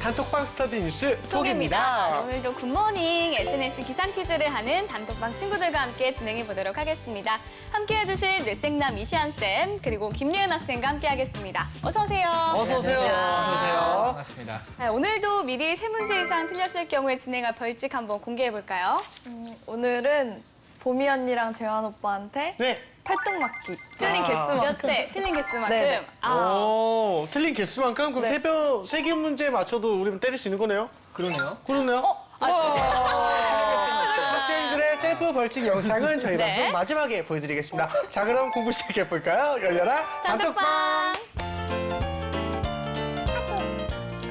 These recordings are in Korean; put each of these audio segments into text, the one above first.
단톡방 스터디 뉴스 톡입니다. 톡입니다. 오늘도 굿모닝 SNS 기상 퀴즈를 하는 단톡방 친구들과 함께 진행해 보도록 하겠습니다. 함께 해주실 뇌생남 이시안쌤 그리고 김예은 학생과 함께 하겠습니다. 어서 오세요. 어서 오세요. 어서 오세요. 반갑습니다. 네, 오늘도 미리 3문제 이상 틀렸을 경우에 진행할 벌칙 한번 공개해 볼까요? 오늘은 보미 언니랑 재환 오빠한테 네. 팔뚝맞기. 틀린 아. 개수만큼. 몇 대? 틀린 개수만큼. 네네. 오, 틀린 개수만큼 그럼 네. 세 개 문제 맞춰도 우리는 때릴 수 있는 거네요? 그러네요. 그러네요. 학생들의 셀프 벌칙 영상은 저희 네. 방송 마지막에 보여드리겠습니다. 자, 그럼 공부 시작해 볼까요? 열려라 단톡방.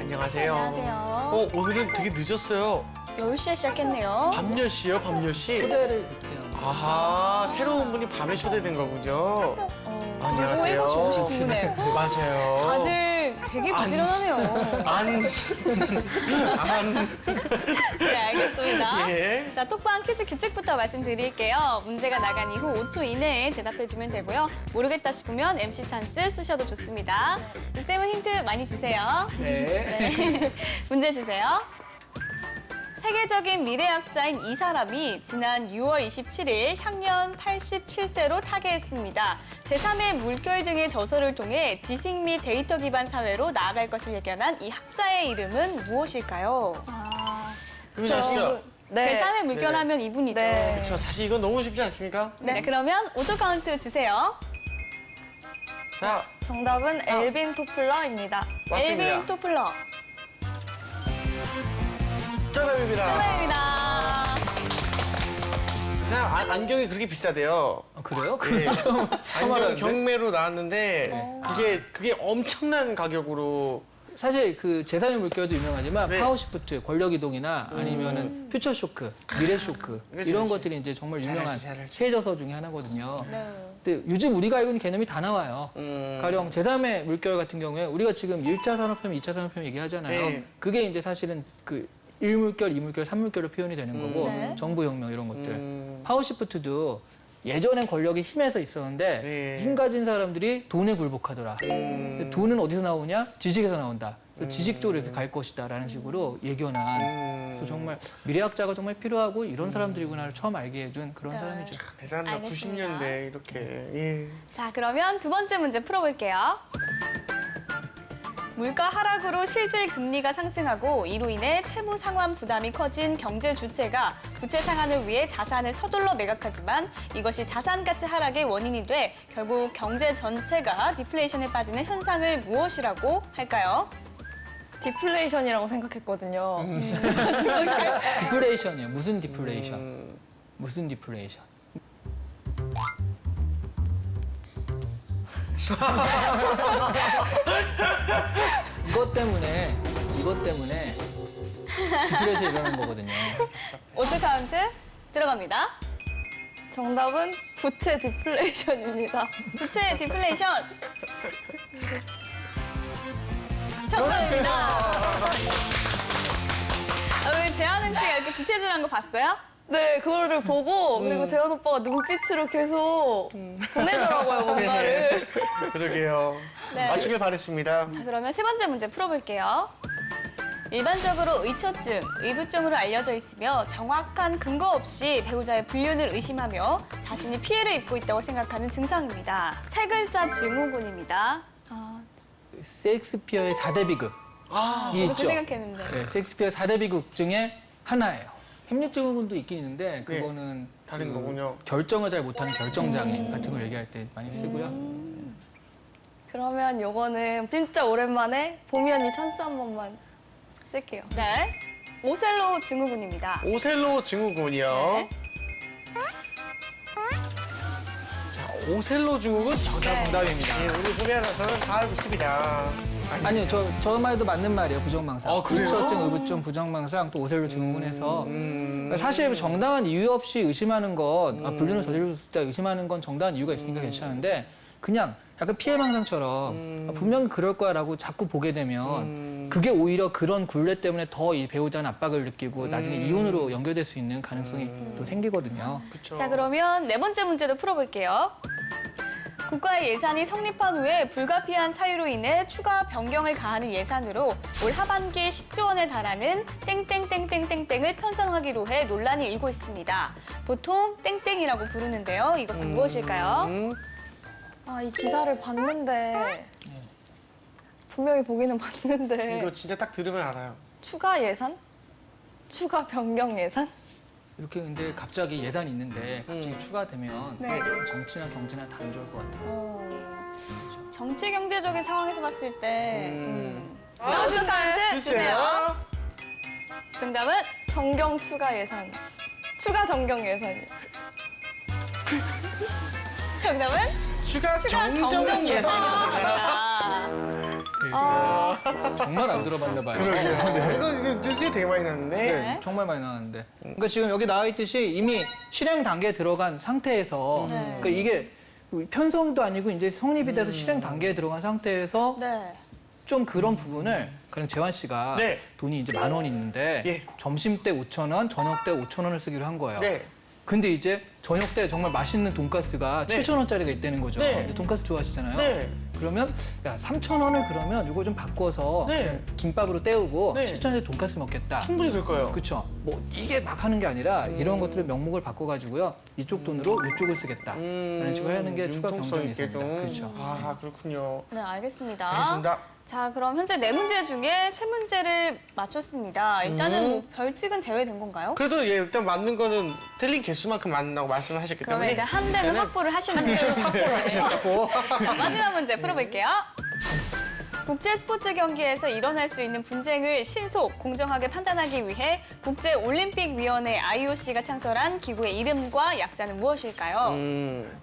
안녕하세요. 안녕하세요. 오늘은 되게 늦었어요. 10시에 시작했네요. 밤 10시요, 밤 10시. 초대를 그때요. 아하, 새로운 분이 밤에 초대된 거군요. 안녕하세요. 이거 혹시 궁금해요. 맞아요. 다들 되게 부지런하네요. 네, 알겠습니다. 예. 자, 톡방 퀴즈 규칙부터 말씀드릴게요. 문제가 나간 이후 5초 이내에 대답해주면 되고요. 모르겠다 싶으면 MC 찬스 쓰셔도 좋습니다. 쌤은 힌트 많이 주세요. 네. 문제 주세요. 세계적인 미래학자인 이 사람이 지난 6월 27일 향년 87세로 타계했습니다. 제3의 물결 등의 저서를 통해 지식 및 데이터 기반 사회로 나아갈 것을 예견한 이 학자의 이름은 무엇일까요? 그분 아시죠? 네. 제3의 물결 네. 하면 이분이죠. 네. 그렇죠. 사실 이건 너무 쉽지 않습니까? 네, 그러면 5초 카운트 주세요. 자, 정답은 엘빈 토플러입니다. 맞습니다. 엘빈 토플러. 정답입니다. 정답입니다. 그냥 안경이 그렇게 비싸대요. 아, 그래요? 예. 처음 안경이 알았는데. 경매로 나왔는데 그게 엄청난 가격으로 사실 그 제3의 물결도 유명하지만 네. 파워시프트, 권력 이동이나 아니면은 퓨처 쇼크, 미래 쇼크 그치, 이런 그치. 것들이 이제 정말 잘 유명한 알지, 잘 알지. 세저서 중에 하나거든요. 네. 근데 요즘 우리가 알고 있는 개념이 다 나와요. 음. 가령 제3의 물결 같은 경우에 우리가 지금 1차 산업혁명, 2차 산업혁명 얘기하잖아요. 네. 그게 이제 사실은 그 1물결, 2물결, 3물결로 표현이 되는 거고 네. 정부혁명 이런 것들. 음. 파워시프트도 예전엔 권력이 힘에서 있었는데 네. 힘 가진 사람들이 돈에 굴복하더라. 근데 돈은 어디서 나오냐? 지식에서 나온다. 그래서 지식 쪽으로 이렇게 갈 것이다라는 식으로 예견한. 그래서 정말 미래학자가 정말 필요하고 이런 사람들이구나를 처음 알게 해준 그런 네. 사람이죠. 대단하다. 알겠습니다. 90년대 이렇게. 예. 자, 그러면 두 번째 문제 풀어볼게요. 물가 하락으로 실질 금리가 상승하고 이로 인해 채무 상환 부담이 커진 경제 주체가 부채 상환을 위해 자산을 서둘러 매각하지만 이것이 자산 가치 하락의 원인이 돼 결국 경제 전체가 디플레이션에 빠지는 현상을 무엇이라고 할까요? 디플레이션이라고 생각했거든요. 디플레이션이에요. 무슨 디플레이션? 무슨 디플레이션? 이것 때문에 디플레이션이 일어나는 거거든요. 5초 카운트 들어갑니다. 정답은 부채 디플레이션입니다. 부채 디플레이션. 정답입니다. 오늘 재환 MC가 이렇게 부채질한 거 봤어요? 네, 그거를 보고 그리고 재환 오빠가 눈빛으로 계속 보내더라고요, 뭔가를. 그러게요. 네. 맞추길 바랬습니다. 자, 그러면 세 번째 문제 풀어볼게요. 일반적으로 의처증, 의부증으로 알려져 있으며 정확한 근거 없이 배우자의 불륜을 의심하며 자신이 피해를 입고 있다고 생각하는 증상입니다. 세 글자 증후군입니다. 셰익스피어의 4대 비극. 아, 이 저도 그 있죠? 생각했는데. 네, 셰익스피어 4대 비극 중에 하나예요. 협리증후군도 있긴 있는데 그거는 다른 거군요. 결정을 잘 못하는 결정장애 같은 걸 얘기할 때 많이 쓰고요. 그러면 요거는 진짜 오랜만에 보미 언니 찬스 한 번만 쓸게요. 네. 오셀로 증후군입니다. 오셀로 증후군이요. 네. 자, 오셀로 증후군 정답입니다. 예, 우리 보미 아나운서는 다 알고 있습니다. 아니요, 저 말도 맞는 말이에요. 부정망상. 아, 그래요? 의처증, 의부증, 부정망상, 또 오셀로 증후군에서 음. 사실 정당한 이유 없이 의심하는 건 불륜을 저지를 수 있다 의심하는 건 정당한 이유가 있으니까 괜찮은데 그냥 약간 피해망상처럼 분명히 그럴 거야라고 자꾸 보게 되면 그게 오히려 그런 굴레 때문에 더 이 배우자는 압박을 느끼고 나중에 이혼으로 연결될 수 있는 가능성이 또 생기거든요. 그쵸. 자, 그러면 네 번째 문제도 풀어볼게요. 국가의 예산이 성립한 후에 불가피한 사유로 인해 추가 변경을 가하는 예산으로 올 하반기에 10조 원에 달하는 땡땡땡땡땡땡을 편성하기로 해 논란이 일고 있습니다. 보통 땡땡이라고 부르는데요. 이것은 무엇일까요? 아, 이 기사를 봤는데 분명히 보기는 봤는데 이거 진짜 딱 들으면 알아요. 추가 예산? 추가 변경 예산? 이렇게 근데 갑자기 예산이 있는데 갑자기 추가되면 네. 정치나 경제나 다 안 좋을 것 같아요. 정치 경제적인 상황에서 봤을 때 어떤 카운트 주세요. 주세요. 정답은 정경 추가 예산. 추가 정경 예산이요. 정답은 추가 경정 정정 예산입니다. 정말 안 들어봤나 봐요. 이거 뉴스에 되게 많이 났는데. 네, 정말 많이 나왔는데. 그러니까 지금 여기 나와 있듯이 이미 실행 단계에 들어간 상태에서 그러니까 이게 편성도 아니고 이제 성립이 돼서 실행 단계에 들어간 상태에서 네. 좀 그런 부분을 그냥 재환 씨가 네. 돈이 이제 10,000원 있는데 예. 점심 때 5,000원, 저녁 때 5,000원을 쓰기로 한 거예요. 네. 근데 이제 저녁 때 정말 맛있는 돈가스가 네. 7,000원짜리가 있다는 거죠. 네. 근데 돈가스 좋아하시잖아요. 네. 그러면 야 3,000원을 그러면 이거 좀 바꿔서 네. 그냥 김밥으로 때우고 네. 7,000원짜리 돈가스 먹겠다. 충분히 그럴 거예요. 그렇죠. 뭐 이게 막 하는 게 아니라 이런 것들을 명목을 바꿔가지고요. 이쪽 돈으로 이쪽을 쓰겠다. 라는 식으로 하는 게 추가 융통성 경정 있게 예산입니다. 좀. 그렇죠. 아, 그렇군요. 네, 알겠습니다. 알겠습니다. 자, 그럼 현재 4문제 중에 3문제를 맞췄습니다. 일단은 뭐 벌칙은 제외된 건가요? 그래도 예, 일단 맞는 거는 틀린 개수만큼 맞는다고 말씀을 하셨기 그러면 때문에 일단 한 배는 확보를 하시는 거예요. 하셨다고. 자, 마지막 문제 풀어볼게요. 국제 스포츠 경기에서 일어날 수 있는 분쟁을 신속, 공정하게 판단하기 위해 국제올림픽위원회 IOC가 창설한 기구의 이름과 약자는 무엇일까요?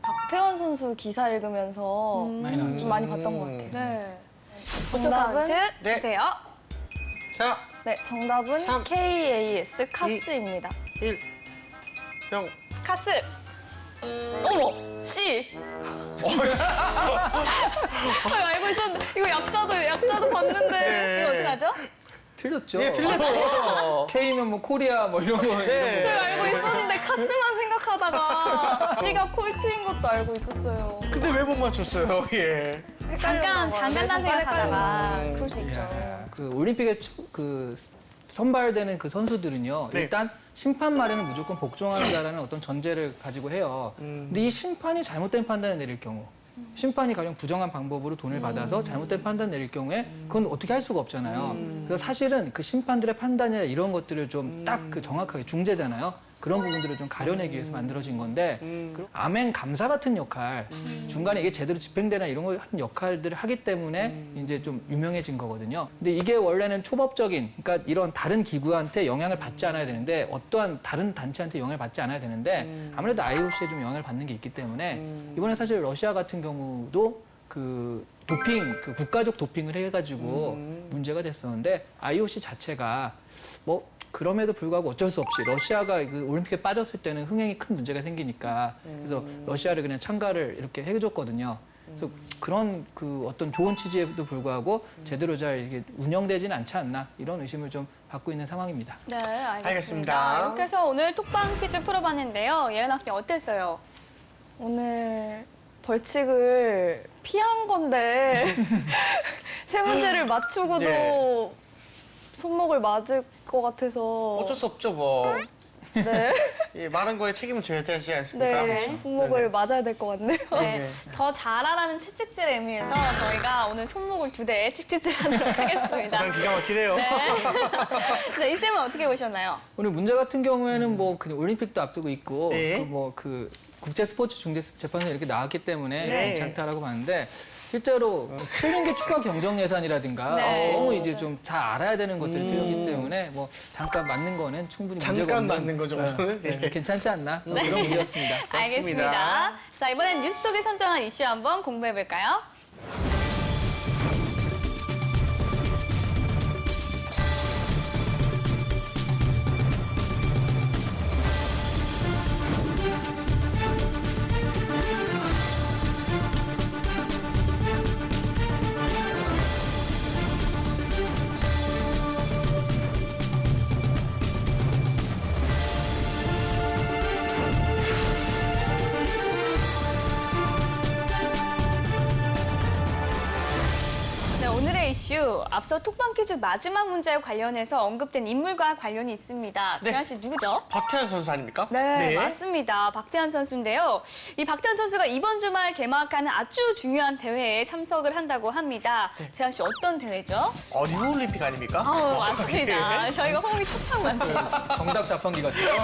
박태원 선수 기사 읽으면서 많이 나왔죠. 좀 많이 봤던 것 같아요. 네. 정답은? 카운트 네. 주세요. 자, 네, 정답은 3, KAS 카스입니다. 1, 0. 카스. 어머, C. 알고 있었는데 이거 약자도 봤는데 네. 이거 어떡하죠? 틀렸죠. 예, 틀렸어. K면 뭐 코리아 뭐 이런 거. 네. 제가 알고 있었는데 카스만 생각하다가 C가 콜트인 것도 알고 있었어요. 근데 왜 못 맞췄어요? 예. 잠깐 생각하다가 음. 그럴 수 있죠. 그 올림픽에 그 선발되는 그 선수들은요. 네. 일단 심판 말에는 무조건 복종한다라는 어떤 전제를 가지고 해요. 근데 이 심판이 잘못된 판단을 내릴 경우 심판이 가령 부정한 방법으로 돈을 받아서 잘못된 판단 내릴 경우에 그건 어떻게 할 수가 없잖아요. 그래서 사실은 그 심판들의 판단이나 이런 것들을 좀 딱 그 정확하게 중재잖아요. 그런 부분들을 좀 가려내기 위해서 만들어진 건데 암행 감사 같은 역할 중간에 이게 제대로 집행되나 이런 거 하는 역할들을 하기 때문에 이제 좀 유명해진 거거든요. 근데 이게 원래는 초법적인 그러니까 이런 다른 기구한테 영향을 받지 않아야 되는데 어떠한 다른 단체한테 영향을 받지 않아야 되는데 아무래도 IOC에 좀 영향을 받는 게 있기 때문에 이번에 사실 러시아 같은 경우도 그 도핑 그 국가적 도핑을 해가지고 문제가 됐었는데 IOC 자체가 뭐 그럼에도 불구하고 어쩔 수 없이 러시아가 그 올림픽에 빠졌을 때는 흥행이 큰 문제가 생기니까 그래서 러시아를 그냥 참가를 이렇게 해줬거든요. 그래서 그런 그 어떤 좋은 취지에도 불구하고 제대로 잘 이게 운영되지는 않지 않나 이런 의심을 좀 받고 있는 상황입니다. 네, 알겠습니다. 알겠습니다. 이렇게 해서 오늘 톡방 퀴즈 풀어봤는데요. 예은 학생 어땠어요? 오늘 벌칙을 피한 건데 세 문제를 맞추고도 네. 손목을 맞을 것 같아서 어쩔 수 없죠, 뭐. 네, 예, 말한 거에 책임은 져야 되지 않습니까? 네, 그렇죠? 손목을 맞아야 될 것 같네요. 네, 더 잘하라는 채찍질의 의미에서 저희가 오늘 손목을 2대 채찍질하도록 하겠습니다. 가장 기가 막히네요. 네. 자, 이 쌤은 어떻게 보셨나요? 오늘 문제 같은 경우에는 뭐 그냥 올림픽도 앞두고 있고 네. 그 국제 스포츠 중재 재판에 이렇게 나왔기 때문에 네. 괜찮다라고 봤는데 실제로 틀린 게 추가 경정 예산이라든가 네. 너무 이제 좀 다 알아야 되는 것들이 틀렸기 때문에 뭐 잠깐 맞는 거는 충분히 문제가 잠깐 없는 맞는 거 정도는? 네. 괜찮지 않나 뭐 그런 문제였습니다. 알겠습니다. 자, 이번엔 뉴스톡이 선정한 이슈 한번 공부해볼까요? 퀴즈. 앞서 톡방 퀴즈 마지막 문제와 관련해서 언급된 인물과 관련이 있습니다. 네. 재한 씨 누구죠? 박태환 선수 아닙니까? 네, 맞습니다. 박태환 선수인데요. 이 박태환 선수가 이번 주말 개막하는 아주 중요한 대회에 참석을 한다고 합니다. 재한 씨 어떤 대회죠? 리우올림픽 아닙니까? 맞습니다. 예. 저희가 호응이 촉창만해요. 정답 자판기 같아요.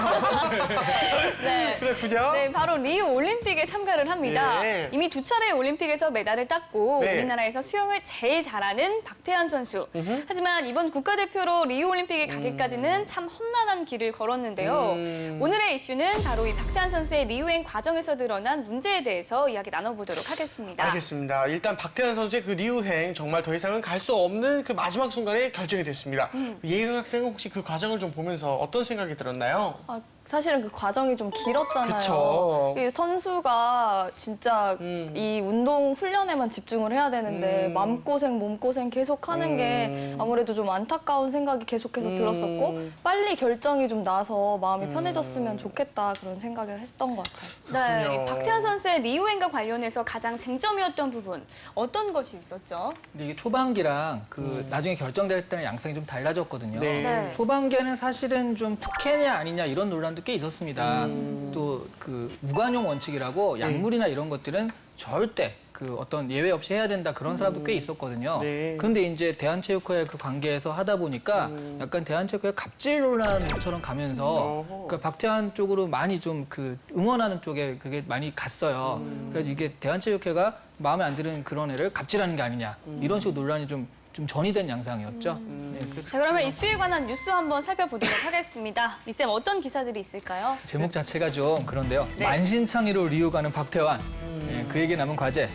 네. 그렇군요. 네, 바로 리우 올림픽에 참가를 합니다. 예. 이미 두 차례 올림픽에서 메달을 땄고 네. 우리나라에서 수영을 제일 잘하는 박태환 선수. 하지만 이번 국가대표로 리우 올림픽에 가기까지는 참 험난한 길을 걸었는데요. 오늘의 이슈는 바로 이 박태환 선수의 리우행 과정에서 드러난 문제에 대해서 이야기 나눠보도록 하겠습니다. 알겠습니다. 일단 박태환 선수의 그 리우행 정말 더 이상은 갈 수 없는 그 마지막 순간에 결정이 됐습니다. 예은 학생은 혹시 그 과정을 좀 보면서 어떤 생각이 들었나요? 사실은 그 과정이 좀 길었잖아요. 그쵸. 이 선수가 진짜 이 운동 훈련에만 집중을 해야 되는데 마음고생, 몸고생 계속 하는 게 아무래도 좀 안타까운 생각이 계속해서 들었었고 빨리 결정이 좀 나서 마음이 편해졌으면 좋겠다 그런 생각을 했던 것 같아요. 네, 그렇군요. 이 박태환 선수의 리우행과 관련해서 가장 쟁점이었던 부분 어떤 것이 있었죠? 근데 이게 초반기랑 그 나중에 결정될 때는 양상이 좀 달라졌거든요. 네. 네. 초반기에는 사실은 좀 특혜냐 아니냐 이런 논란도 꽤 있었습니다. 또 그 무관용 원칙이라고 약물이나 이런 것들은 절대 그 어떤 예외 없이 해야 된다 그런 사람도 꽤 있었거든요. 네. 그런데 이제 대한체육회 그 관계에서 하다 보니까 약간 대한체육회 갑질 논란처럼 가면서 그러니까 박태환 쪽으로 많이 좀 그 응원하는 쪽에 그게 많이 갔어요. 그래서 이게 대한체육회가 마음에 안 드는 그런 애를 갑질하는 게 아니냐 이런 식으로 논란이 좀 전이된 양상이었죠. 네, 그래서 자, 그러면 이슈에 관한 뉴스 한번 살펴보도록 하겠습니다. 미쌤 어떤 기사들이 있을까요? 제목 자체가 좀 그런데요. 만신창이로 리우 가는 박태환. 네, 그에게 남은 과제.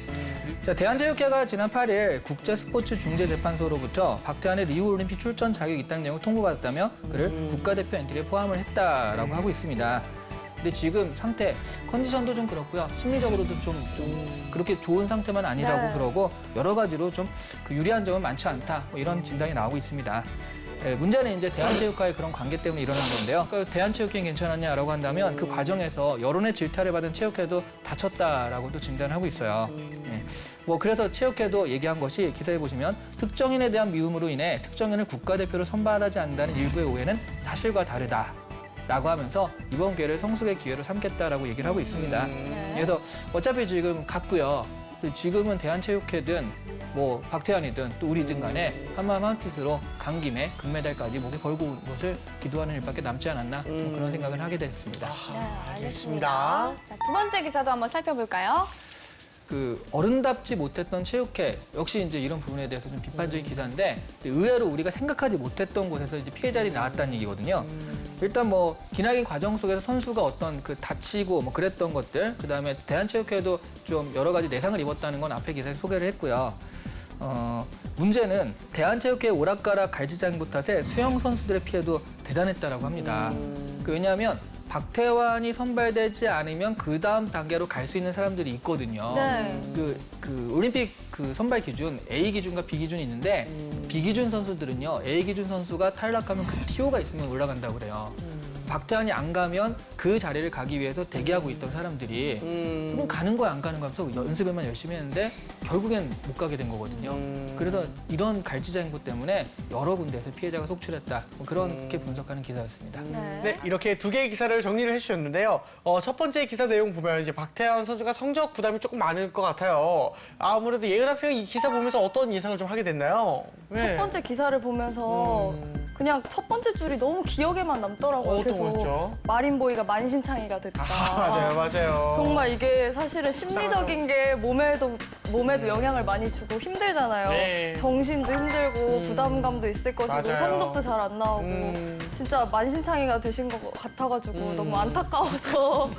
자, 대한체육회가 지난 8일 국제스포츠중재재판소로부터 박태환의 리우올림픽 출전 자격이 있다는 내용을 통보받았다며 그를 국가대표 엔트리에 포함을 했다라고 하고 있습니다. 근데 지금 상태, 컨디션도 좀 그렇고요. 심리적으로도 좀 그렇게 좋은 상태만 아니라고 네. 그러고 여러 가지로 좀 그 유리한 점은 많지 않다. 뭐 이런 진단이 나오고 있습니다. 네, 문제는 이제 대한체육과의 그런 관계 때문에 일어난 건데요. 그러니까 대한체육회는 괜찮았냐라고 한다면 그 과정에서 여론의 질타를 받은 체육회도 다쳤다라고도 진단하고 있어요. 네. 뭐 그래서 체육회도 얘기한 것이 기사에 보시면 특정인에 대한 미움으로 인해 특정인을 국가대표로 선발하지 않는다는 일부의 오해는 사실과 다르다. 라고 하면서 이번 기회를 성숙의 기회로 삼겠다라고 얘기를 하고 있습니다. 그래서 어차피 지금 갔고요. 지금은 대한체육회든 뭐 박태환이든 또 우리든 간에 한마음 한뜻으로 간 김에 금메달까지 목에 걸고 온 것을 기도하는 일밖에 남지 않았나 뭐 그런 생각을 하게 됐습니다. 네, 알겠습니다. 자, 두 번째 기사도 한번 살펴볼까요? 그 어른답지 못했던 체육회 역시 이제 이런 부분에 대해서 좀 비판적인 기사인데 의외로 우리가 생각하지 못했던 곳에서 이제 피해자들이 나왔다는 얘기거든요. 일단 뭐 기나긴 과정 속에서 선수가 어떤 그 다치고 뭐 그랬던 것들, 그다음에 대한체육회도 좀 여러 가지 내상을 입었다는 건 앞에 기사에 소개를 했고요. 문제는 대한체육회 오락가락 갈지장부 탓에 수영 선수들의 피해도 대단했다라고 합니다. 왜냐하면 박태환이 선발되지 않으면 그 다음 단계로 갈 수 있는 사람들이 있거든요. 네. 그 올림픽 그 선발 기준 A 기준과 B 기준이 있는데 B 기준 선수들은요 A 기준 선수가 탈락하면 그 TO가 있으면 올라간다고 그래요. 박태환이 안 가면 그 자리를 가기 위해서 대기하고 있던 사람들이 그럼 가는 거야 안 가는 거야 하면서 연습에만 열심히 했는데 결국엔 못 가게 된 거거든요. 그래서 이런 갈지장부 때문에 여러 군데에서 피해자가 속출했다. 뭐 그렇게 분석하는 기사였습니다. 네, 이렇게 두 개의 기사를 정리를 해주셨는데요. 첫 번째 기사 내용 보면 이제 박태환 선수가 성적 부담이 조금 많을 것 같아요. 아무래도 예은 학생은 이 기사 보면서 어떤 예상을 좀 하게 됐나요? 네. 첫 번째 기사를 보면서 그냥 첫 번째 줄이 너무 기억에만 남더라고요. 어떤 그래서 거였죠? 마린보이가 만신창이가 됐다. 맞아요. 정말 이게 사실은 심리적인 게 몸에도 영향을 많이 주고 힘들잖아요. 네. 정신도 힘들고 부담감도 있을 것이고 맞아요. 성적도 잘 안 나오고 진짜 만신창이가 되신 것 같아가지고 너무 안타까워서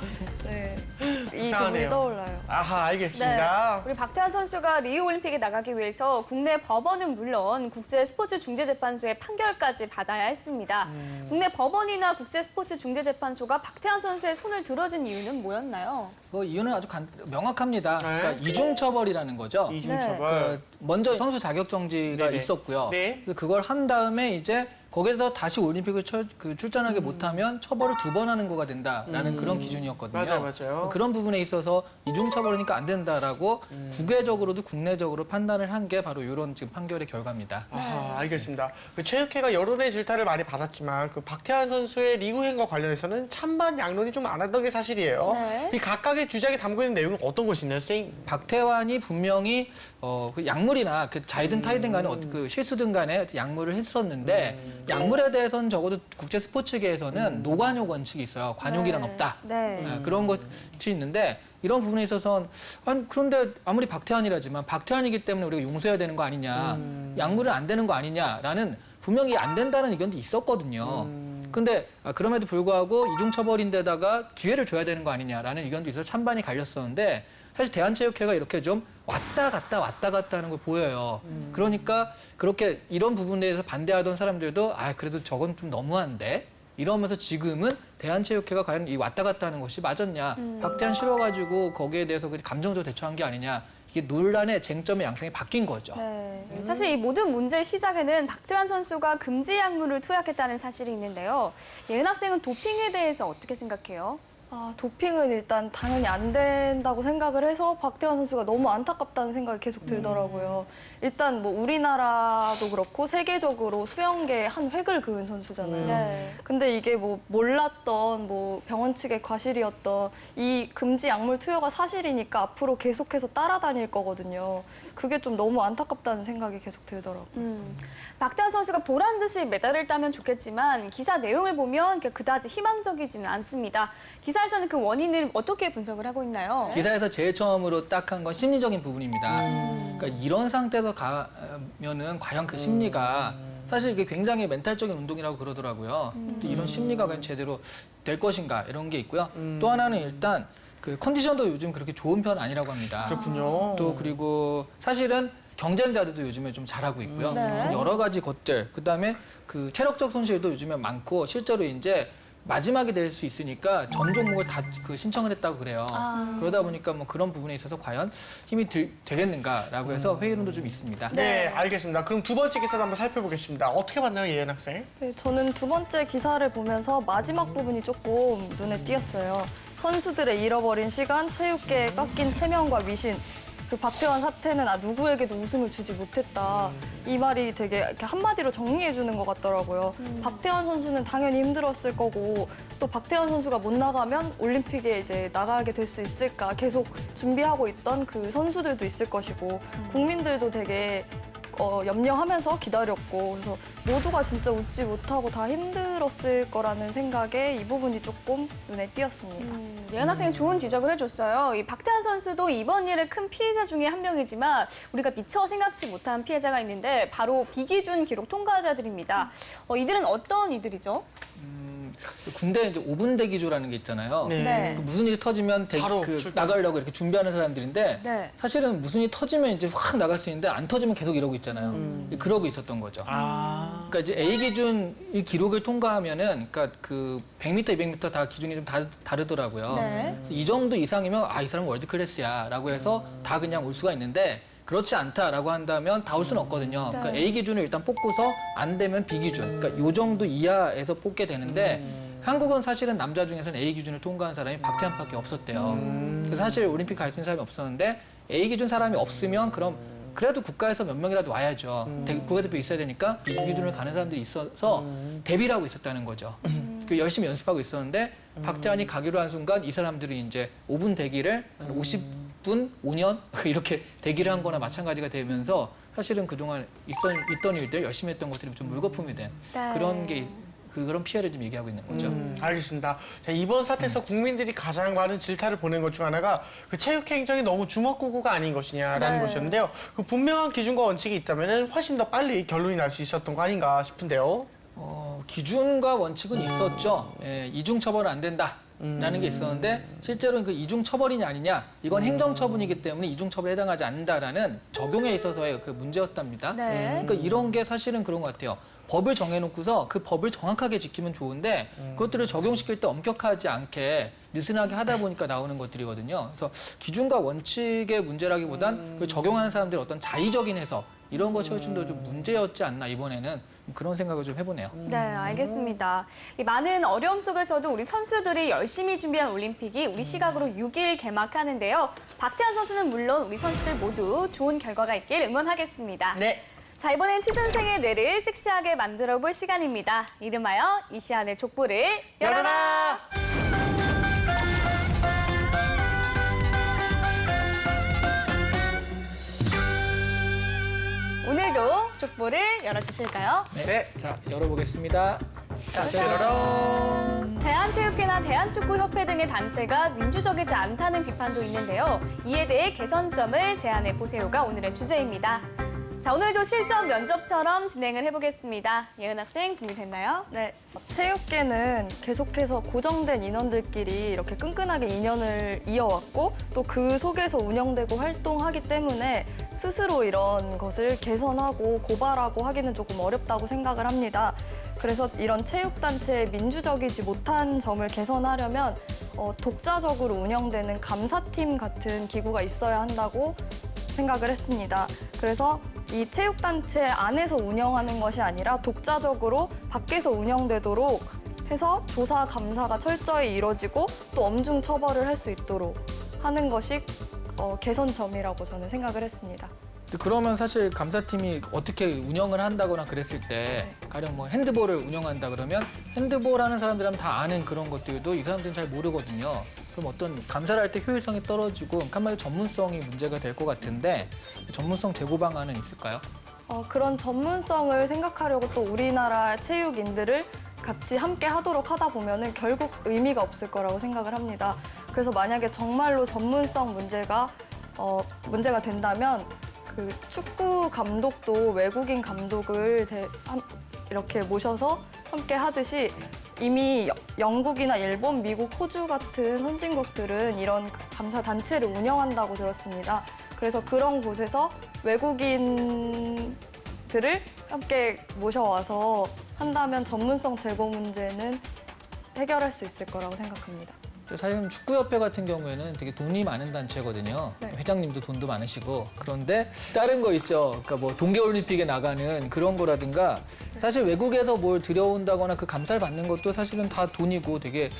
네. 이 부분이 속상하네요. 떠올라요. 아하, 알겠습니다. 우리 박태환 선수가 리우 올림픽에 나가기 위해서 국내 법원은 물론 국제 스포츠 중재재판소의 판결까지 받아야 했습니다. 국내 법원이나 국제 스포츠 중재재판소가 박태환 선수의 손을 들어준 이유는 뭐였나요? 그 이유는 아주 명확합니다. 네. 그러니까 이중처벌이라는 거죠. 이중처벌. 먼저 선수 자격 정지가 네네. 있었고요. 네. 그걸 한 다음에 이제 거기에서 다시 올림픽을 출전하게 못하면 처벌을 2번 하는 거가 된다라는 그런 기준이었거든요. 맞아요. 그런 부분에 있어서 이중 처벌이니까 안 된다라고 국외적으로도 국내적으로 판단을 한 게 바로 이런 지금 판결의 결과입니다. 아, 알겠습니다. 그 체육회가 여론의 질타를 많이 받았지만 그 박태환 선수의 리그행과 관련해서는 찬반 양론이 좀 많았던 게 사실이에요. 네. 이 각각의 주장에 담고 있는 내용은 어떤 것이나요, 선생님? 박태환이 분명히 그 약물이나 그 자이든 타이든 간에 그 실수든 간에 약물을 했었는데 약물에 대해서는 적어도 국제 스포츠계에서는 노관용 원칙이 있어요. 관용이란 없다. 네. 그런 것이 있는데 이런 부분에 있어서는 아니 그런데 아무리 박태환이라지만 박태환이기 때문에 우리가 용서해야 되는 거 아니냐, 약물은 안 되는 거 아니냐라는 분명히 안 된다는 의견도 있었거든요. 근데 그럼에도 불구하고 이중처벌인데다가 기회를 줘야 되는 거 아니냐라는 의견도 있어서 찬반이 갈렸었는데 사실 대한체육회가 이렇게 좀 왔다 갔다 하는 걸 보여요. 그러니까 그렇게 이런 부분에 대해서 반대하던 사람들도 그래도 저건 좀 너무한데 이러면서 지금은 대한체육회가 과연 이 왔다 갔다 하는 것이 맞았냐. 박태환 싫어가지고 거기에 대해서 감정적으로 대처한 게 아니냐. 이게 논란의 쟁점의 양상이 바뀐 거죠. 네. 사실 이 모든 문제의 시작에는 박태환 선수가 금지 약물을 투약했다는 사실이 있는데요. 예은 학생은 도핑에 대해서 어떻게 생각해요? 도핑은 일단 당연히 안 된다고 생각을 해서 박태환 선수가 너무 안타깝다는 생각이 계속 들더라고요. 일단 뭐 우리나라도 그렇고 세계적으로 수영계에 한 획을 그은 선수잖아요. 네. 근데 이게 뭐 몰랐던 뭐 병원 측의 과실이었던 이 금지 약물 투여가 사실이니까 앞으로 계속해서 따라다닐 거거든요. 그게 좀 너무 안타깝다는 생각이 계속 들더라고요. 박태환 선수가 보란 듯이 메달을 따면 좋겠지만 기사 내용을 보면 그다지 희망적이지는 않습니다. 기사에서는 그 원인을 어떻게 분석을 하고 있나요? 기사에서 제일 처음으로 딱 한 건 심리적인 부분입니다. 그러니까 이런 상태에서 가면은 과연 그 심리가 사실 이게 굉장히 멘탈적인 운동이라고 그러더라고요. 또 이런 심리가 과연 제대로 될 것인가 이런 게 있고요. 또 하나는 일단 그 컨디션도 요즘 그렇게 좋은 편 아니라고 합니다. 그렇군요. 또 그리고 사실은 경쟁자들도 요즘에 좀 잘하고 있고요. 네. 여러 가지 것들, 그다음에 그 체력적 손실도 요즘에 많고 실제로 이제 마지막이 될 수 있으니까 전 종목을 다 그 신청을 했다고 그래요. 그러다 보니까 뭐 그런 부분에 있어서 과연 힘이 되겠는가라고 해서 회의론도 좀 있습니다. 네, 알겠습니다. 그럼 두 번째 기사도 한번 살펴보겠습니다. 어떻게 봤나요, 예은 학생? 네, 저는 두 번째 기사를 보면서 마지막 부분이 조금 눈에 띄었어요. 선수들의 잃어버린 시간, 체육계에 깎인 체면과 위신. 그 박태환 사태는 누구에게도 웃음을 주지 못했다. 이 말이 되게 이렇게 한마디로 정리해 주는 것 같더라고요. 박태환 선수는 당연히 힘들었을 거고 또 박태환 선수가 못 나가면 올림픽에 이제 나가게 될 수 있을까 계속 준비하고 있던 그 선수들도 있을 것이고 국민들도 되게 염려하면서 기다렸고 그래서 모두가 진짜 웃지 못하고 다 힘들었을 거라는 생각에 이 부분이 조금 눈에 띄었습니다. 예은 학생이 좋은 지적을 해줬어요. 이 박태환 선수도 이번 일의 큰 피해자 중에 한 명이지만 우리가 미처 생각지 못한 피해자가 있는데 바로 비기준 기록 통과자들입니다. 이들은 어떤 이들이죠? 군대 이제 5분 대기조라는 게 있잖아요. 네. 무슨 일이 터지면 바로 출발. 나가려고 이렇게 준비하는 사람들인데 네. 사실은 무슨 일이 터지면 이제 확 나갈 수 있는데 안 터지면 계속 이러고 있잖아요. 그러고 있었던 거죠. 그러니까 이제 A 기준 이 기록을 통과하면은 그러니까 그 100m, 200m 다 기준이 좀 다르더라고요. 네. 그래서 이 정도 이상이면 이 사람은 월드 클래스야라고 해서 다 그냥 올 수가 있는데 그렇지 않다라고 한다면 다 올 수는 없거든요. 그러니까 A 기준을 일단 뽑고서 안 되면 B 기준. 그러니까 요 정도 이하에서 뽑게 되는데 한국은 사실은 남자 중에서는 A 기준을 통과한 사람이 박태환밖에 없었대요. 그래서 사실 올림픽 갈 수 있는 사람이 없었는데 A 기준 사람이 없으면 그럼 그래도 국가에서 몇 명이라도 와야죠. 국가대표 있어야 되니까 B 기준을 가는 사람들이 있어서 대비를 하고 있었다는 거죠. 그 열심히 연습하고 있었는데 박태환이 가기로 한 순간 이 사람들이 이제 5분 대기를 한 50분, 5년 이렇게 대기를 한 거나 마찬가지가 되면서 사실은 그동안 있던 일들 열심히 했던 것들이 좀 물거품이 된 그런 게 그런 피해를 좀 얘기하고 있는 거죠. 알겠습니다. 자, 이번 사태에서 국민들이 가장 많은 질타를 보낸 것 중 하나가 그 체육행정이 너무 주먹구구가 아닌 것이냐라는 네. 것이었는데요. 그 분명한 기준과 원칙이 있다면 훨씬 더 빨리 결론이 날 수 있었던 거 아닌가 싶은데요. 기준과 원칙은 있었죠. 이중 처벌은 안 된다. 라는 게 있었는데 실제로는 그 이중 처벌이냐 아니냐 이건 행정 처분이기 때문에 이중 처벌에 해당하지 않는다라는 적용에 있어서의 그 문제였답니다. 네. 그러니까 이런 게 사실은 그런 것 같아요. 법을 정해놓고서 그 법을 정확하게 지키면 좋은데 그것들을 적용시킬 때 엄격하지 않게 느슨하게 하다 보니까 나오는 것들이거든요. 그래서 기준과 원칙의 문제라기보단 그 적용하는 사람들의 어떤 자의적인 해석 이런 것이 훨씬 더 좀 문제였지 않나 이번에는 그런 생각을 좀 해보네요. 네, 알겠습니다. 이 많은 어려움 속에서도 우리 선수들이 열심히 준비한 올림픽이 우리 시각으로 6일 개막하는데요. 박태환 선수는 물론 우리 선수들 모두 좋은 결과가 있길 응원하겠습니다. 네. 자, 이번엔 취준생의 뇌를 섹시하게 만들어볼 시간입니다. 이름하여 이시안의 족보를 열어라! 오늘도 족보를 열어주실까요? 네. 자, 열어보겠습니다. 짜자잔. 대한체육회나 대한축구협회 등의 단체가 민주적이지 않다는 비판도 있는데요. 이에 대해 개선점을 제안해 보세요가 오늘의 주제입니다. 자, 오늘도 실전 면접처럼 진행을 해보겠습니다. 예은 학생 준비됐나요? 네, 체육계는 계속해서 고정된 인원들끼리 이렇게 끈끈하게 인연을 이어왔고 또 그 속에서 운영되고 활동하기 때문에 스스로 이런 것을 개선하고 고발하고 하기는 조금 어렵다고 생각을 합니다. 그래서 이런 체육단체의 민주적이지 못한 점을 개선하려면 독자적으로 운영되는 감사팀 같은 기구가 있어야 한다고 생각을 했습니다. 그래서 이 체육단체 안에서 운영하는 것이 아니라 독자적으로 밖에서 운영되도록 해서 조사, 감사가 철저히 이루어지고 또 엄중 처벌을 할 수 있도록 하는 것이 개선점이라고 저는 생각을 했습니다. 그러면 사실 감사팀이 어떻게 운영을 한다거나 그랬을 때 가령 뭐 핸드볼을 운영한다 그러면 핸드볼 하는 사람들은 다 아는 그런 것들도 이 사람들은 잘 모르거든요. 그럼 어떤 감사를 할 때 효율성이 떨어지고 한마디로 전문성이 문제가 될 것 같은데 전문성 제고 방안은 있을까요? 그런 전문성을 생각하려고 또 우리나라 체육인들을 같이 함께 하도록 하다 보면은 결국 의미가 없을 거라고 생각을 합니다. 그래서 만약에 정말로 전문성 문제가 된다면 그 축구 감독도 외국인 감독을 이렇게 모셔서 함께 하듯이 이미 영국이나 일본, 미국, 호주 같은 선진국들은 이런 감사 단체를 운영한다고 들었습니다. 그래서 그런 곳에서 외국인들을 함께 모셔와서 한다면 전문성 제고 문제는 해결할 수 있을 거라고 생각합니다. 사실 축구협회 같은 경우에는 되게 돈이 많은 단체거든요. 네. 회장님도 돈도 많으시고. 그런데 다른 거 있죠. 그러니까 뭐 동계올림픽에 나가는 그런 거라든가 사실 외국에서 뭘 들여온다거나 그 감사를 받는 것도 사실은 다 돈이고 되게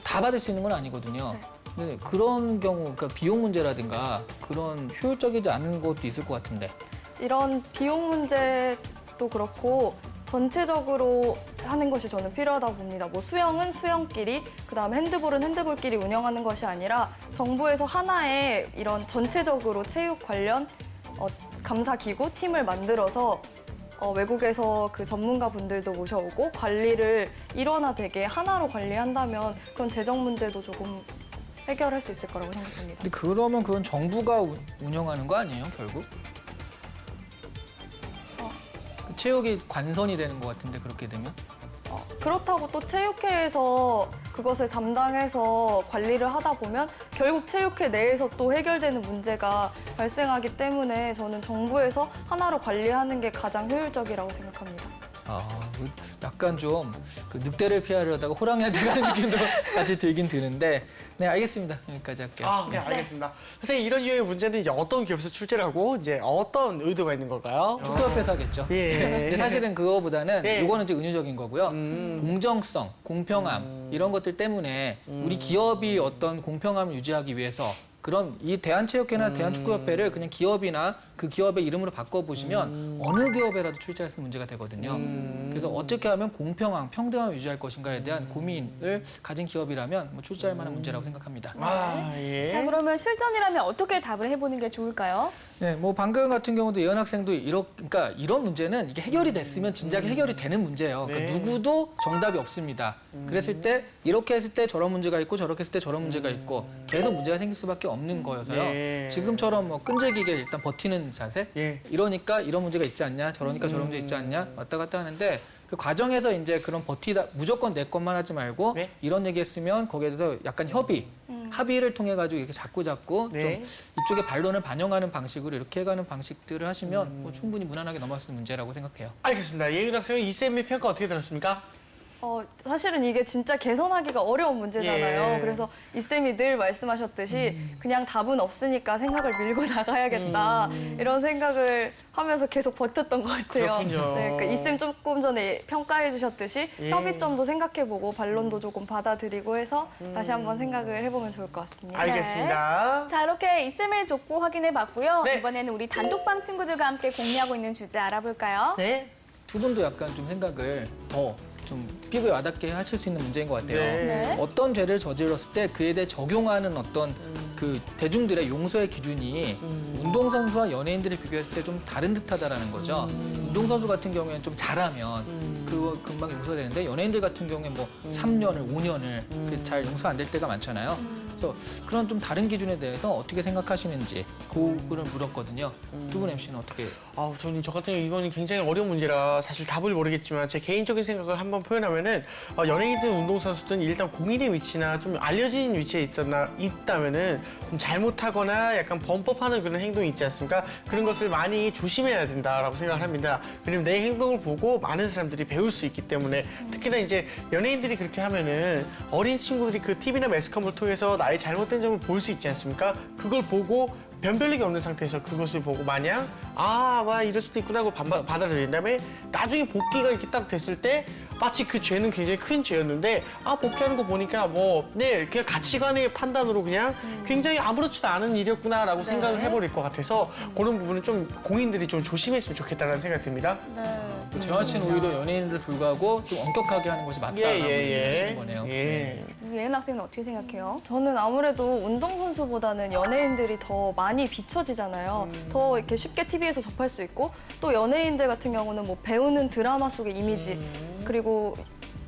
다 받을 수 있는 건 아니거든요. 근데 그런 경우, 그러니까 비용 문제라든가 그런 효율적이지 않은 것도 있을 것 같은데. 이런 비용 문제도 그렇고 전체적으로 하는 것이 저는 필요하다고 봅니다. 뭐 수영은 수영끼리, 그다음에 핸드볼은 핸드볼끼리 운영하는 것이 아니라 정부에서 하나의 이런 전체적으로 체육 관련 감사기구 팀을 만들어서 외국에서 그 전문가 분들도 모셔오고 관리를 일원화되게 하나로 관리한다면 그런 재정 문제도 조금 해결할 수 있을 거라고 생각합니다. 근데 그러면 그건 정부가 운영하는 거 아니에요, 결국? 체육이 관선이 되는 것 같은데 그렇게 되면? 그렇다고 또 체육회에서 그것을 담당해서 관리를 하다 보면 결국 체육회 내에서 또 해결되는 문제가 발생하기 때문에 저는 정부에서 하나로 관리하는 게 가장 효율적이라고 생각합니다. 약간 좀 그 늑대를 피하려다가 호랑이한테 가는 느낌도 사실 들긴 드는데 네, 알겠습니다. 여기까지 할게요. 네, 알겠습니다. 선생님, 이런 유형의 문제는 이제 어떤 기업에서 출제를 하고 이제 어떤 의도가 있는 걸까요? 축구협회에서 하겠죠. 예. 근데 사실은 그거보다는 예. 이거는 이제 은유적인 거고요. 공정성, 공평함 이런 것들 때문에 우리 기업이 어떤 공평함을 유지하기 위해서 그럼 이 대한체육회나 대한축구협회를 그냥 기업이나 그 기업의 이름으로 바꿔보시면 어느 기업에라도 출제할 수 있는 문제가 되거든요. 그래서 어떻게 하면 공평함, 평등함을 유지할 것인가에 대한 고민을 가진 기업이라면 뭐 출제할 만한 문제라고 생각합니다. 예. 자, 그러면 실전이라면 어떻게 답을 해보는 게 좋을까요? 네, 뭐 방금 같은 경우도 예은 학생도 그러니까 이런 문제는 이게 해결이 됐으면 진작에 해결이 되는 문제예요. 그러니까 네. 누구도 정답이 없습니다. 그랬을 때 이렇게 했을 때 저런 문제가 있고 저렇게 했을 때 저런 문제가 있고 계속 문제가 생길 수밖에 없는 거여서요. 네. 지금처럼 뭐 끈질기게 일단 버티는 자세? 예. 이러니까 이런 문제가 있지 않냐? 저러니까 저런 문제 있지 않냐? 왔다 갔다 하는데 그 과정에서 이제 그런 버티다 무조건 내 것만 하지 말고 네. 이런 얘기 했으면 거기에 대해서 약간 합의를 통해 가지고 이렇게 자꾸 네. 좀 이쪽의 반론을 반영하는 방식으로 이렇게 해가는 방식들을 하시면 뭐 충분히 무난하게 넘어갈 수 있는 문제라고 생각해요. 알겠습니다. 예은 학생은 이쌤의 평가 어떻게 들었습니까? 사실은 이게 진짜 개선하기가 어려운 문제잖아요. 예. 그래서 이 쌤이 늘 말씀하셨듯이 그냥 답은 없으니까 생각을 밀고 나가야겠다 이런 생각을 하면서 계속 버텼던 것 같아요. 그렇군요. 네, 그러니까 이 쌤 조금 전에 평가해 주셨듯이 예. 협의점도 생각해보고 반론도 조금 받아들이고 해서 다시 한번 생각을 해보면 좋을 것 같습니다. 알겠습니다. 자, 이렇게 이쌤의 족보 확인해 봤고요. 네. 이번에는 우리 단독방 친구들과 함께 공유하고 있는 주제 알아볼까요? 네. 두 분도 약간 좀 생각을 더 좀 피부에 와닿게 하실 수 있는 문제인 것 같아요. 네. 네. 어떤 죄를 저질렀을 때 그에 대해 적용하는 어떤 그 대중들의 용서의 기준이 운동선수와 연예인들을 비교했을 때 좀 다른 듯하다라는 거죠. 운동선수 같은 경우에는 좀 잘하면 그거 금방 용서가 되는데 연예인들 같은 경우에 뭐 3년을, 5년을 잘 용서 안 될 때가 많잖아요. 그래서 그런 좀 다른 기준에 대해서 어떻게 생각하시는지 그거를 물었거든요. 두 분 MC는 어떻게? 저는 저 같은 경우 이거는 굉장히 어려운 문제라 사실 답을 모르겠지만 제 개인적인 생각을 한번 표현하면은 연예인이든 운동선수든 일단 공인의 위치나 좀 알려진 위치에 있다면은 좀 잘못하거나 약간 범법하는 그런 행동이 있지 않습니까? 그런 것을 많이 조심해야 된다라고 생각을 합니다. 왜냐면 내 행동을 보고 많은 사람들이 배울 수 있기 때문에 특히나 이제 연예인들이 그렇게 하면은 어린 친구들이 그 TV나 매스컴을 통해서 나의 잘못된 점을 볼 수 있지 않습니까? 그걸 보고 변별력이 없는 상태에서 그것을 보고 마냥 이럴 수도 있구나고 받아들인 다음에 나중에 복귀가 이렇게 딱 됐을 때 마치 그 죄는 굉장히 큰 죄였는데 복귀하는 거 보니까 그냥 가치관의 판단으로 그냥 굉장히 아무렇지도 않은 일이었구나라고 생각을 해버릴 것 같아서 그런 부분은 좀 공인들이 좀 조심했으면 좋겠다는 생각이 듭니다. 재환 씨는 오히려 연예인들 불구하고 좀 엄격하게 하는 것이 맞다라고 얘기하시는 거네요. 네. 예은 학생은 어떻게 생각해요? 저는 아무래도 운동선수보다는 연예인들이 더 많이 비춰지잖아요. 더 이렇게 쉽게 TV에서 접할 수 있고 또 연예인들 같은 경우는 뭐 배우는 드라마 속의 이미지 그리고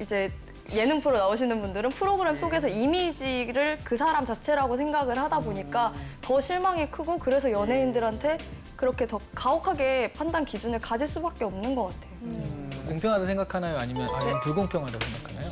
이제 예능 프로 나오시는 분들은 프로그램 속에서 이미지를 그 사람 자체라고 생각을 하다 보니까 더 실망이 크고 그래서 연예인들한테 그렇게 더 가혹하게 판단 기준을 가질 수밖에 없는 것 같아요. 공평하다 생각하나요? 아니면 불공평하다고 생각하나요?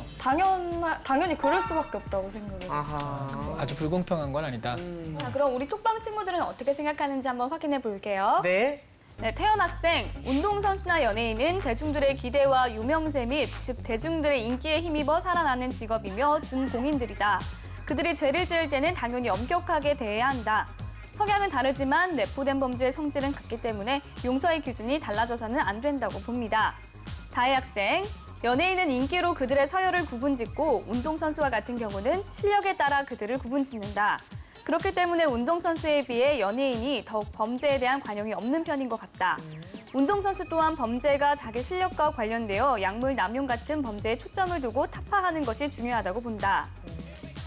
당연히 그럴 수밖에 없다고 생각을 해요. 아주 불공평한 건 아니다. 자, 그럼 우리 톡방 친구들은 어떻게 생각하는지 한번 확인해 볼게요. 네. 네, 태연 학생, 운동선수나 연예인은 대중들의 기대와 유명세 및 즉 대중들의 인기에 힘입어 살아나는 직업이며 준공인들이다. 그들이 죄를 지을 때는 당연히 엄격하게 대해야 한다. 성향은 다르지만 내포된 범죄의 성질은 같기 때문에 용서의 기준이 달라져서는 안 된다고 봅니다. 다혜 학생, 연예인은 인기로 그들의 서열을 구분짓고 운동선수와 같은 경우는 실력에 따라 그들을 구분짓는다. 그렇기 때문에 운동선수에 비해 연예인이 더욱 범죄에 대한 관용이 없는 편인 것 같다. 운동선수 또한 범죄가 자기 실력과 관련되어 약물 남용 같은 범죄에 초점을 두고 타파하는 것이 중요하다고 본다.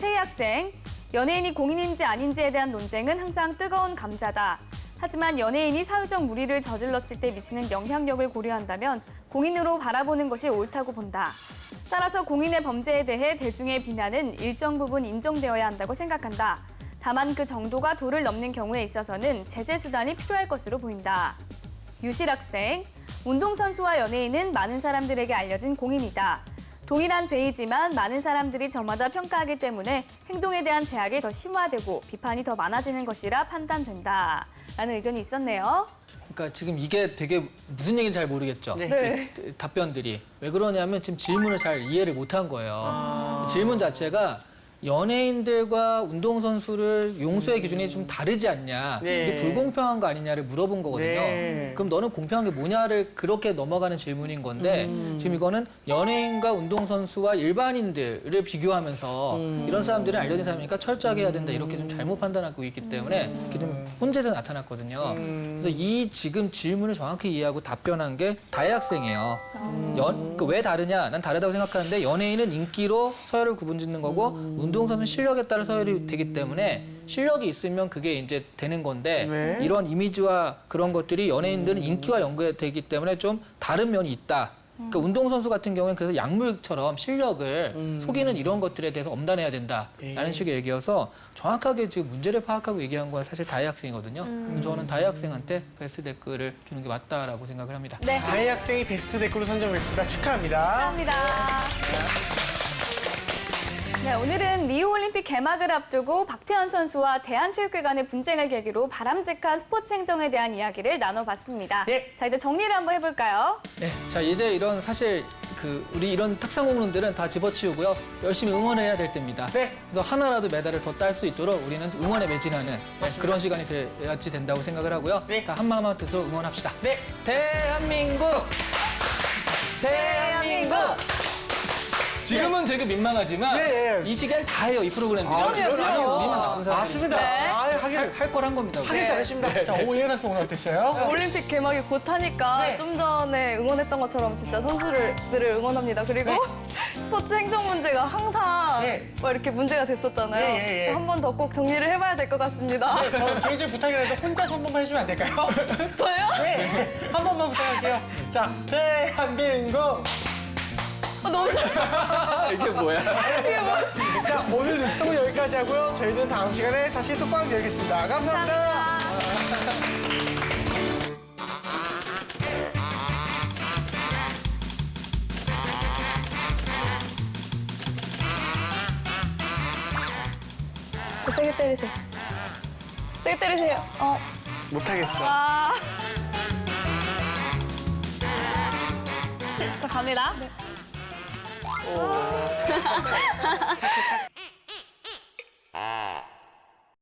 태희 학생, 연예인이 공인인지 아닌지에 대한 논쟁은 항상 뜨거운 감자다. 하지만 연예인이 사회적 무리를 저질렀을 때 미치는 영향력을 고려한다면 공인으로 바라보는 것이 옳다고 본다. 따라서 공인의 범죄에 대해 대중의 비난은 일정 부분 인정되어야 한다고 생각한다. 다만 그 정도가 도를 넘는 경우에 있어서는 제재 수단이 필요할 것으로 보인다. 유실 학생, 운동선수와 연예인은 많은 사람들에게 알려진 공인이다. 동일한 죄이지만 많은 사람들이 저마다 평가하기 때문에 행동에 대한 제약이 더 심화되고 비판이 더 많아지는 것이라 판단된다. 라는 의견이 있었네요. 그러니까 지금 이게 되게 무슨 얘기인지 잘 모르겠죠. 네. 그 답변들이. 왜 그러냐면 지금 질문을 잘 이해를 못한 거예요. 질문 자체가 연예인들과 운동선수를 용서의 기준이 좀 다르지 않냐. 네. 이게 불공평한 거 아니냐를 물어본 거거든요. 네. 그럼 너는 공평한 게 뭐냐를 그렇게 넘어가는 질문인 건데 지금 이거는 연예인과 운동선수와 일반인들을 비교하면서 이런 사람들은 알려진 사람이니까 철저하게 해야 된다. 이렇게 좀 잘못 판단하고 있기 때문에 이게 좀 혼재돼 나타났거든요. 그래서 이 지금 질문을 정확히 이해하고 답변한 게 다혜 학생이에요. 왜 다르냐? 난 다르다고 생각하는데 연예인은 인기로 서열을 구분짓는 거고 운동선수는 실력에 따라 서열이 되기 때문에 실력이 있으면 그게 이제 되는 건데 네. 이런 이미지와 그런 것들이 연예인들은 인기와 연계되기 때문에 좀 다른 면이 있다. 그러니까 운동선수 같은 경우에는 그래서 약물처럼 실력을 속이는 이런 것들에 대해서 엄단해야 된다라는 식의 얘기여서 정확하게 지금 문제를 파악하고 얘기한 건 사실 다혜 학생이거든요. 저는 다혜 학생한테 베스트 댓글을 주는 게 맞다라고 생각을 합니다. 네, 다혜 학생이 베스트 댓글로 선정됐습니다. 축하합니다. 감사합니다. 네, 오늘은 리우올림픽 개막을 앞두고 박태환 선수와 대한체육회 간의 분쟁을 계기로 바람직한 스포츠 행정에 대한 이야기를 나눠봤습니다. 예. 자, 이제 정리를 한번 해볼까요? 네, 자 이제 이런 사실 우리 이런 특상공론들은 다 집어치우고요. 열심히 응원해야 될 때입니다. 네. 그래서 하나라도 메달을 더 딸 수 있도록 우리는 응원에 매진하는 그런 시간이 돼야지 된다고 생각을 하고요. 네. 다 한마음 한뜻으로 응원합시다. 네. 대한민국! 대한민국! 지금은 되게 민망하지만 예, 예. 이 시간 다 해요, 이 프로그램들이. 그럼요. 아니, 우리만 나쁜 사람. 맞습니다. 네. 하길 걸 한 겁니다. 우리. 잘하십니다. 자, 오예연 씨 오늘 어땠어요? 올림픽 개막이 곧 하니까 네. 좀 전에 응원했던 것처럼 진짜 선수들을 응원합니다. 그리고 스포츠 행정 문제가 항상 네. 뭐 이렇게 문제가 됐었잖아요. 예, 예. 한 번 더 꼭 정리를 해봐야 될 것 같습니다. 네, 저 개인적인 부탁이라도 혼자서 한 번만 해주면 안 될까요? 저요? 네, 한 번만 부탁할게요. 자, 대한민국. 너무 잘. 이게 뭐야? 자, 오늘 뉴스톡은 여기까지 하고요. 저희는 다음 시간에 다시 톡방 열겠습니다. 감사합니다. 세게 때리세요. 세게 때리세요. 못하겠어. 자, 갑니다.